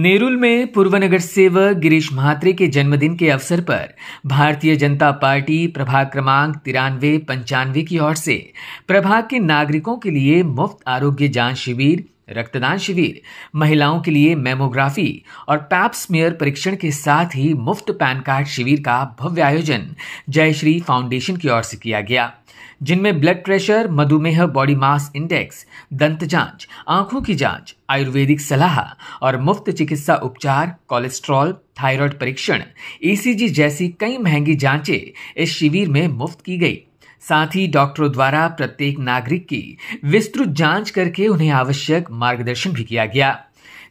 नेरुल में पूर्व नगर सेवक गिरीश म्हात्रे के जन्मदिन के अवसर पर भारतीय जनता पार्टी प्रभाग क्रमांक 93-95 की ओर से प्रभाग के नागरिकों के लिए मुफ्त आरोग्य जांच शिविर, रक्तदान शिविर, महिलाओं के लिए मेमोग्राफी और पैप स्मीयर परीक्षण के साथ ही मुफ्त पैन कार्ड शिविर का भव्य आयोजन जयश्री फाउंडेशन की ओर से किया गया, जिनमें ब्लड प्रेशर, मधुमेह, बॉडी मास इंडेक्स, दंत जांच, आंखों की जांच, आयुर्वेदिक सलाह और मुफ्त चिकित्सा उपचार, कोलेस्ट्रॉल, थायराइड परीक्षण, ईसीजी जैसी कई महंगी जांचें इस शिविर में मुफ्त की गई। साथ ही डॉक्टरों द्वारा प्रत्येक नागरिक की विस्तृत जांच करके उन्हें आवश्यक मार्गदर्शन भी किया गया।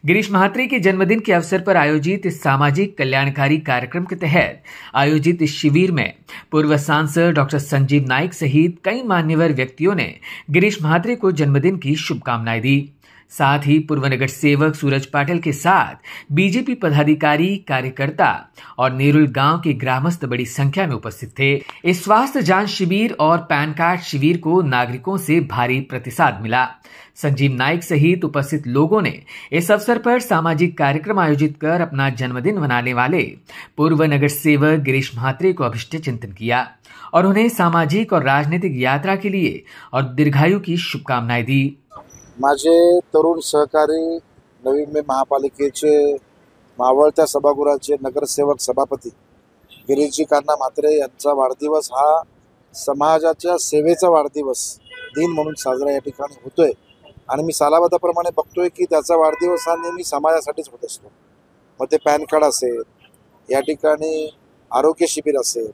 गिरीश म्हात्रे के जन्मदिन के अवसर पर आयोजित इस सामाजिक कल्याणकारी कार्यक्रम के तहत आयोजित इस शिविर में पूर्व सांसद डॉक्टर संजीव नाइक सहित कई मान्यवर व्यक्तियों ने गिरीश म्हात्रे को जन्मदिन की शुभकामनाएं दी। साथ ही पूर्व नगर सेवक सूरज पाटिल के साथ बीजेपी पदाधिकारी, कार्यकर्ता और नेरुल गांव के ग्रामस्थ बड़ी संख्या में उपस्थित थे। इस स्वास्थ्य जांच शिविर और पैन कार्ड शिविर को नागरिकों से भारी प्रतिसाद मिला। संजीव नाइक सहित उपस्थित लोगों ने इस अवसर पर सामाजिक कार्यक्रम आयोजित कर अपना जन्मदिन मनाने वाले पूर्व नगर सेवक गिरीश म्हात्रे को अभिष्ट चिंतन किया और उन्हें सामाजिक और राजनीतिक यात्रा के लिए और दीर्घायु की शुभकामनाएं दी। माझे तरुण सहकारी नवीन में महापालिकेचे मावळत्या सभागृहाचे नगरसेवक सभापती गिरीशजी कान्हा म्हात्रे यांचा वाढदिवस हा समाजाच्या सेवेचा वाढदिवस दिन म्हणून साजरा या ठिकाणी होतोय आणि मी सालाबादाप्रमाणे बघतोय की त्याचा वाढदिवस हा नेहमी समाजासाठीच होत असतो। मग ते पॅन कार्ड असेल, या ठिकाणी आरोग्य शिबिर असेल,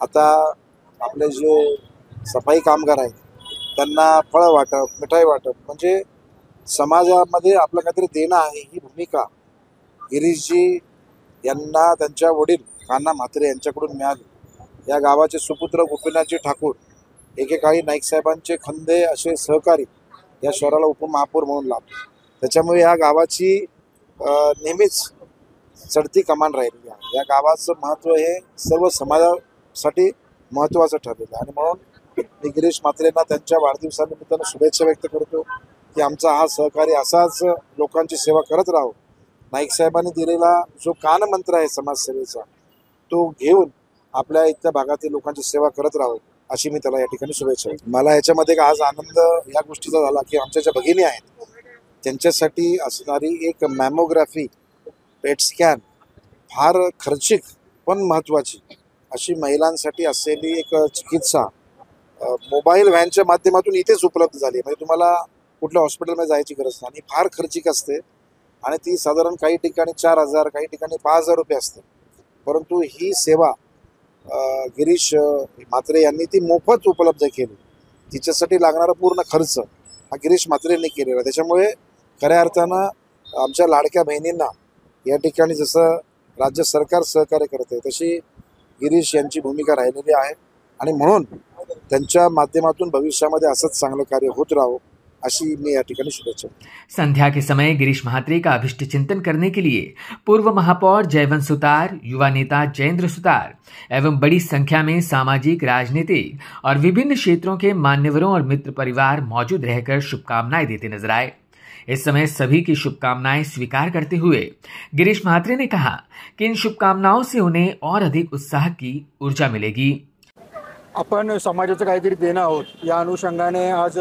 आता आपले जे सफाई कामगार आहेत त्यांना फळ वाटप, मिठाई वाटप, म्हणजे समाजामध्ये आपलं काहीतरी देणं आहे ही भूमिका गिरीशजी यांना त्यांच्या वडील कान्हा म्हात्रे यांच्याकडून मिळाली। या गावाचे सुपुत्र गोपीनाथजी ठाकूर एकेकाळी नाईक साहेबांचे खंदे असे सहकारी या शहराला उपमहापौर म्हणून लाभले, त्याच्यामुळे या गावाची नेहमीच चढती कमान राहिली आहे। या गावाचं महत्त्व हे सर्व समाजासाठी महत्त्वाचं ठरलेलं आणि म्हणून मी गिरीश म्हात्रेंना त्यांच्या वाढदिवसानिमित्तानं शुभेच्छा व्यक्त करतो की आमचा हा सहकारी असाच लोकांची सेवा करत राहो। नाईक साहेबांनी दिलेला जो कानमंत्र आहे समाजसेवेचा तो घेऊन आपल्या इथल्या भागातील लोकांची सेवा करत राहो अशी मी त्याला या ठिकाणी शुभेच्छा देतो। मला याच्यामध्ये आज आनंद या गोष्टीचा झाला की आमच्या ज्या भगिनी आहेत त्यांच्यासाठी असणारी एक मॅमोग्राफी, पेट स्कॅन फार खर्चिक पण महत्त्वाची अशी महिलांसाठी असलेली एक चिकित्सा मोबाईल व्हॅनच्या माध्यमातून इथेच उपलब्ध झाली। म्हणजे तुम्हाला कुठल्या हॉस्पिटलमध्ये जायची गरज नाही, फार खर्चिक असते आणि ती साधारण काही ठिकाणी 4,000, काही ठिकाणी 5,000 रुपये असते, परंतु ही सेवा गिरीश म्हात्रे यांनी ती मोफत उपलब्ध केली। तिच्यासाठी लागणारा पूर्ण खर्च हा गिरीश म्हात्रेंनी केलेला, त्याच्यामुळे खऱ्या अर्थानं आमच्या लाडक्या बहिणींना या ठिकाणी जसं राज्य सरकार सहकार्य करते तशी गिरीश यांची भूमिका राहिलेली आहे आणि म्हणून त्यांच्या माध्यमातून भविष्यामध्ये असंच चांगलं कार्य होत राहो अशी मैं या ठिकाणी शुभेच्छा। संध्या के समय गिरीश म्हात्रे का अभिष्ट चिंतन करने के लिए पूर्व महापौर जयवंत सुतार, युवा नेता जयेंद्र सुतार एवं बड़ी संख्या में सामाजिक, राजनीतिक और विभिन्न क्षेत्रों के मान्यवरों और मित्र परिवार मौजूद रहकर शुभकामनाएं देते नजर आए। इस समय सभी की शुभकामनाएं स्वीकार करते हुए गिरीश म्हात्रे ने कहा कि इन शुभकामनाओं से उन्हें और अधिक उत्साह की ऊर्जा मिलेगी। आपण समाजाचं काहीतरी देणं आहोत या अनुषंगाने आज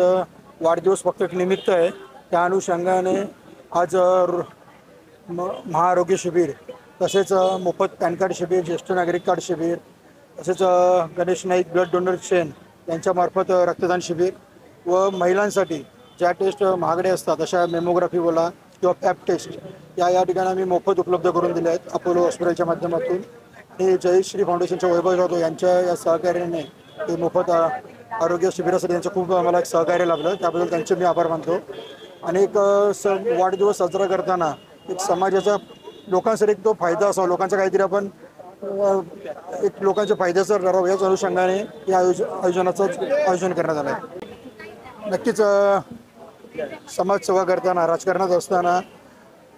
वाढदिवस फक्त एक निमित्त आहे, त्या अनुषंगाने आज महाआरोग्य शिबिर, तसेच मोफत पॅन कार्ड शिबिर, ज्येष्ठ नागरिक कार्ड शिबिर, तसेच Ganesh Naik blood donor chain यांच्यामार्फत रक्तदान शिबिर व महिलांसाठी ज्या टेस्ट महागडे असतात अशा मेमोग्राफी बोला किंवा पॅप टेस्ट या ठिकाणी आम्ही मोफत उपलब्ध करून दिले आहेत अपोलो हॉस्पिटलच्या माध्यमातून। हे जयश्री फाउंडेशनच्या वैभव जाधव यांच्या या सहकार्याने ते मोफत आरोग्य शिबिरासाठी त्यांचं खूप आम्हाला एक सहकार्य लाभलं, त्याबद्दल त्यांचे मी आभार मानतो। आणि एक वाढदिवस साजरा करताना एक समाजाच्या लोकांसाठी एक तो फायदा असावा, लोकांचा काहीतरी आपण एक लोकांच्या फायद्याचं करावं याच अनुषंगाने या आयोजनाचं आयोजन करण्यात आलं आहे। नक्कीच समाजसेवा करताना, राजकारणात असताना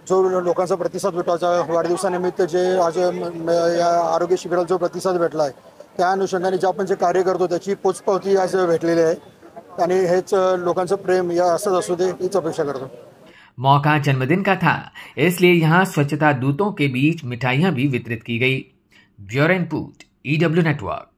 जो लोकांचा प्रतिसाद भेटायचा वाढदिवसानिमित्त जे आज या आरोग्य शिबिराला जो प्रतिसाद भेटला आहे त्या अनुषंगाने जे आपण जे कार्य करतो त्याची पोचपावती आज भेटलेली आहे आणि हेच लोकांचं प्रेम या असंच असू दे हीच अपेक्षा करतो। मौका जन्मदिन का था, इसलिए यहां स्वच्छता दूतों के बीच मिठाइयां भी वितरित की गई। Bureau report, EW network.